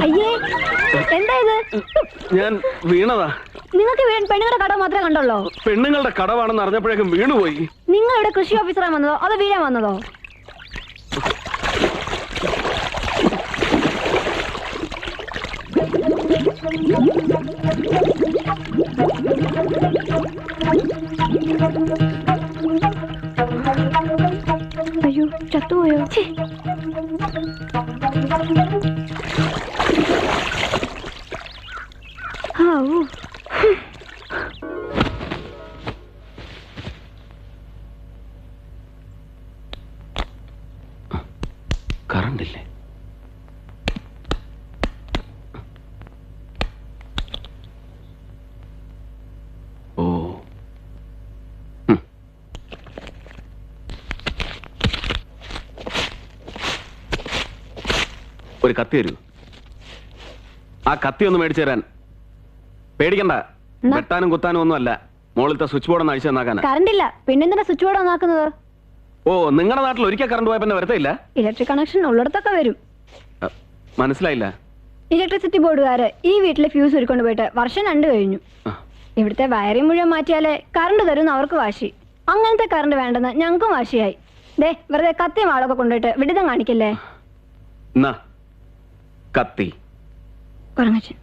അയ്യേ, എന്താ ഇത്? ഞാൻ വീണതാ. നിങ്ങൾക്ക് പെണ്ണുങ്ങളുടെ കട മാത്രമേ കണ്ടുള്ളൂ? പെണ്ണുങ്ങളുടെ കടവാണെന്ന് അറിഞ്ഞപ്പോഴേക്കും വീണുപോയി. നിങ്ങൾ ഇവിടെ കൃഷി ഓഫീസറായി വന്നതോ അതോ വീഴാൻ വന്നതോ? അയ്യോ, ചത്തുപോയോ? കറണ്ടില്ലേ? ഓ, ഒരു കത്തി തരൂ. ആ കത്തി ഒന്ന് മേടിച്ചു തരാൻ. പേടിക്കണ്ട, വെട്ടാനും കുത്താനും ഒന്നും അല്ല. മുകളിലത്തെ സ്വിച്ച് ബോർഡ് ഒന്ന് അഴിച്ചു തന്നാക്കാനാ. കറണ്ടില്ല, പിന്നെന്തിനാ സ്വിച്ച് ബോർഡ് ഒന്നാക്കുന്നത്? ഓ, നിങ്ങളുടെ നാട്ടിൽ ഒരിക്കൽ കറണ്ട് പോയ പിന്നെ വരത്തില്ല? ഇലക്ട്രിക് കണക്ഷൻ ഉള്ളിടത്തൊക്കെ വരും. മനസ്സിലായില്ല. ഇലക്ട്രിസിറ്റി ബോർഡുകാര് ഈ വീട്ടിലെ ഫ്യൂസ് ഒരുക്കൊണ്ട് പോയിട്ട് വർഷം 2 കഴിഞ്ഞു. ഇവിടുത്തെ വയറിംഗ് മുഴുവൻ മാറ്റിയാലേ കറണ്ട് തരുന്ന അവർക്ക് വാശി. അങ്ങനത്തെ കറണ്ട് വേണ്ടെന്ന് ഞങ്ങൾക്കും വാശിയായി. ദേ, വെറുതെ കത്തിയും ആളൊക്കെ കൊണ്ടുപോയിട്ട് വിഡിതം കാണിക്കല്ലേ. കത്തി കുറങ്ങച്ചൻ.